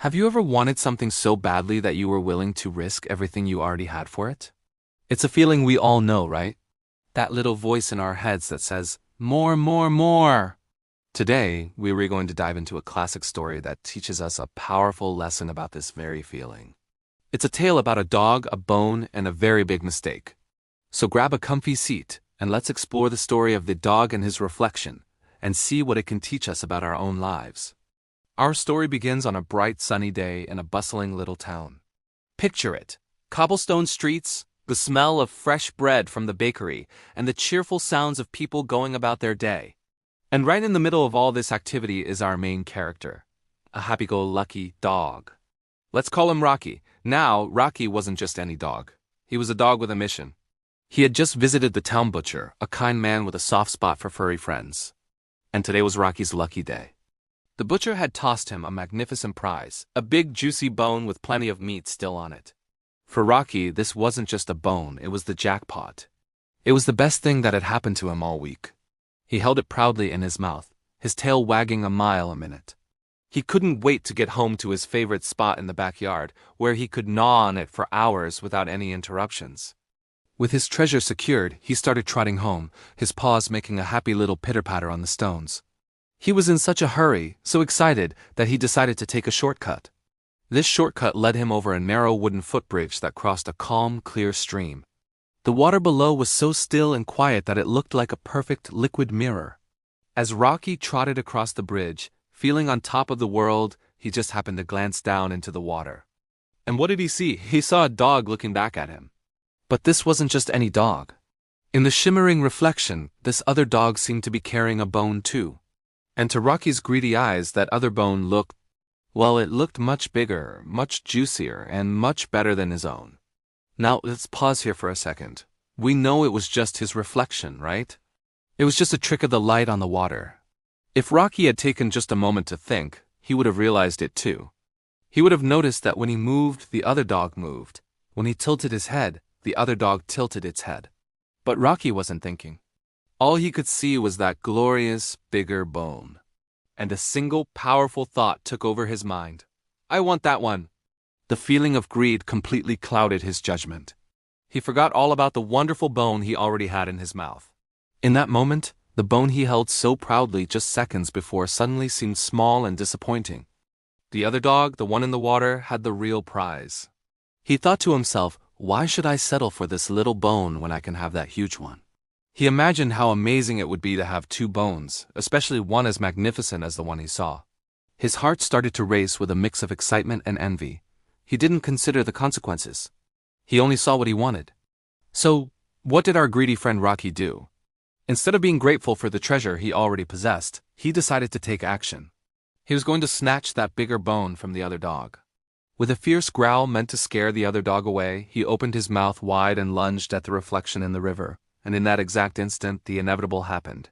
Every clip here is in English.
Have you ever wanted something so badly that you were willing to risk everything you already had for it? It's a feeling we all know, right? That little voice in our heads that says, more, more, more. Today, we're going to dive into a classic story that teaches us a powerful lesson about this very feeling. It's a tale about a dog, a bone, and a very big mistake. So grab a comfy seat, and let's explore the story of the dog and his reflection, and see what it can teach us about our own lives. Our story begins on a bright sunny day in a bustling little town. Picture it: cobblestone streets, the smell of fresh bread from the bakery, and the cheerful sounds of people going about their day. And right in the middle of all this activity is our main character, a happy-go-lucky dog. Let's call him Rocky. Now, Rocky wasn't just any dog. He was a dog with a mission. He had just visited the town butcher, a kind man with a soft spot for furry friends. And today was Rocky's lucky day. The butcher had tossed him a magnificent prize, a big juicy bone with plenty of meat still on it. For Rocky, this wasn't just a bone, it was the jackpot. It was the best thing that had happened to him all week. He held it proudly in his mouth, his tail wagging a mile a minute. He couldn't wait to get home to his favorite spot in the backyard, where he could gnaw on it for hours without any interruptions. With his treasure secured, he started trotting home, his paws making a happy little pitter-patter on the stones. He was in such a hurry, so excited, that he decided to take a shortcut. This shortcut led him over a narrow wooden footbridge that crossed a calm, clear stream. The water below was so still and quiet that it looked like a perfect liquid mirror. As Rocky trotted across the bridge, feeling on top of the world, he just happened to glance down into the water. And what did he see? He saw a dog looking back at him. But this wasn't just any dog. In the shimmering reflection, this other dog seemed to be carrying a bone too. And to Rocky's greedy eyes, that other bone looked, well, it looked much bigger, much juicier, and much better than his own. Now, let's pause here for a second. We know it was just his reflection, right? It was just a trick of the light on the water. If Rocky had taken just a moment to think, he would have realized it too. He would have noticed that when he moved, the other dog moved. When he tilted his head, the other dog tilted its head. But Rocky wasn't thinking. All he could see was that glorious, bigger bone. And a single powerful thought took over his mind. I want that one. The feeling of greed completely clouded his judgment. He forgot all about the wonderful bone he already had in his mouth. In that moment, the bone he held so proudly just seconds before suddenly seemed small and disappointing. The other dog, the one in the water, had the real prize. He thought to himself, why should I settle for this little bone when I can have that huge one? He imagined how amazing it would be to have two bones, especially one as magnificent as the one he saw. His heart started to race with a mix of excitement and envy. He didn't consider the consequences. He only saw what he wanted. So, what did our greedy friend Rocky do? Instead of being grateful for the treasure he already possessed, he decided to take action. He was going to snatch that bigger bone from the other dog. With a fierce growl meant to scare the other dog away, he opened his mouth wide and lunged at the reflection in the river. And in that exact instant, the inevitable happened.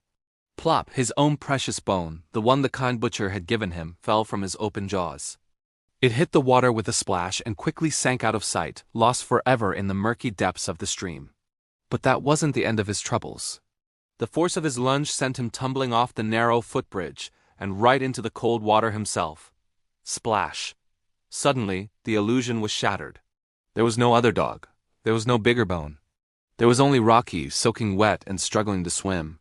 Plop, his own precious bone, the one the kind butcher had given him, fell from his open jaws. It hit the water with a splash and quickly sank out of sight, lost forever in the murky depths of the stream. But that wasn't the end of his troubles. The force of his lunge sent him tumbling off the narrow footbridge and right into the cold water himself. Splash! Suddenly, the illusion was shattered. There was no other dog. There was no bigger bone. There was only Rocky, soaking wet and struggling to swim.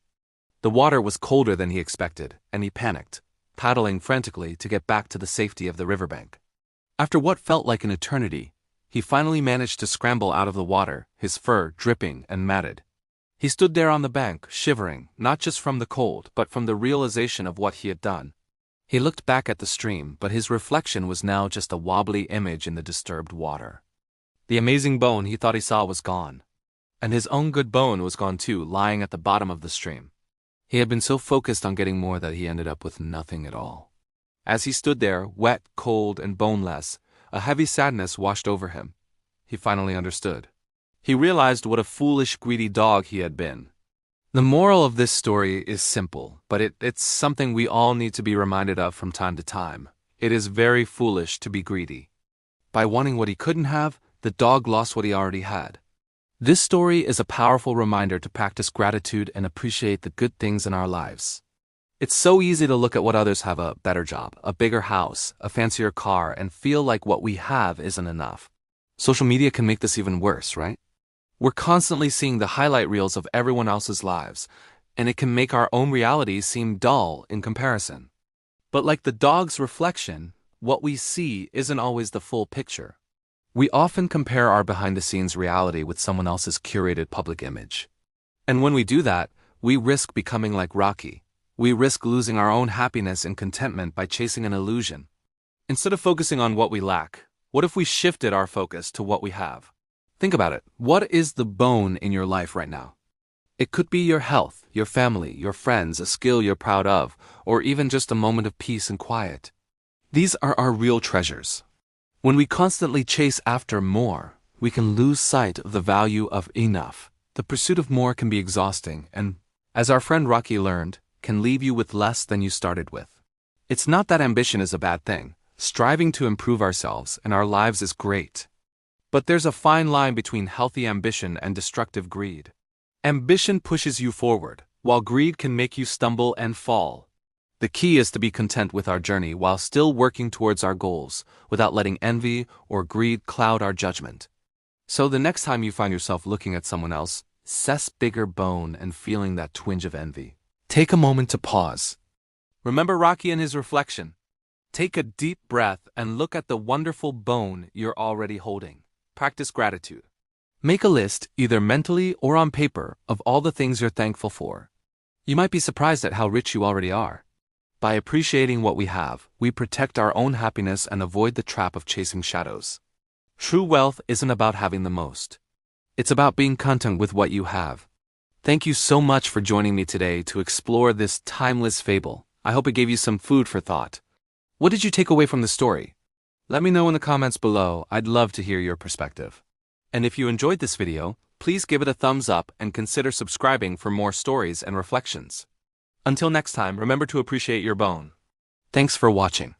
The water was colder than he expected, and he panicked, paddling frantically to get back to the safety of the riverbank. After what felt like an eternity, he finally managed to scramble out of the water, his fur dripping and matted. He stood there on the bank, shivering, not just from the cold, but from the realization of what he had done. He looked back at the stream, but his reflection was now just a wobbly image in the disturbed water. The amazing bone he thought he saw was gone. And his own good bone was gone too, lying at the bottom of the stream. He had been so focused on getting more that he ended up with nothing at all. As he stood there, wet, cold, and boneless, a heavy sadness washed over him. He finally understood. He realized what a foolish, greedy dog he had been. The moral of this story is simple, but it's something we all need to be reminded of from time to time. It is very foolish to be greedy. By wanting what he couldn't have, the dog lost what he already had. This story is a powerful reminder to practice gratitude and appreciate the good things in our lives. It's so easy to look at what others have: a better job, a bigger house, a fancier car, and feel like what we have isn't enough. Social media can make this even worse, right? We're constantly seeing the highlight reels of everyone else's lives, and it can make our own reality seem dull in comparison. But like the dog's reflection, what we see isn't always the full picture. We often compare our behind-the-scenes reality with someone else's curated public image. And when we do that, we risk becoming like Rocky. We risk losing our own happiness and contentment by chasing an illusion. Instead of focusing on what we lack, what if we shifted our focus to what we have? Think about it. What is the bone in your life right now? It could be your health, your family, your friends, a skill you're proud of, or even just a moment of peace and quiet. These are our real treasures. When we constantly chase after more, we can lose sight of the value of enough. The pursuit of more can be exhausting and, as our friend Rocky learned, can leave you with less than you started with. It's not that ambition is a bad thing. Striving to improve ourselves and our lives is great. But there's a fine line between healthy ambition and destructive greed. Ambition pushes you forward, while greed can make you stumble and fall. The key is to be content with our journey while still working towards our goals, without letting envy or greed cloud our judgment. So the next time you find yourself looking at someone else's bigger bone and feeling that twinge of envy, take a moment to pause. Remember Rocky and his reflection. Take a deep breath and look at the wonderful bone you're already holding. Practice gratitude. Make a list, either mentally or on paper, of all the things you're thankful for. You might be surprised at how rich you already are. By appreciating what we have, we protect our own happiness and avoid the trap of chasing shadows. True wealth isn't about having the most. It's about being content with what you have. Thank you so much for joining me today to explore this timeless fable. I hope it gave you some food for thought. What did you take away from the story? Let me know in the comments below. I'd love to hear your perspective. And if you enjoyed this video, please give it a thumbs up and consider subscribing for more stories and reflections. Until next time, remember to appreciate your bone. Thanks for watching.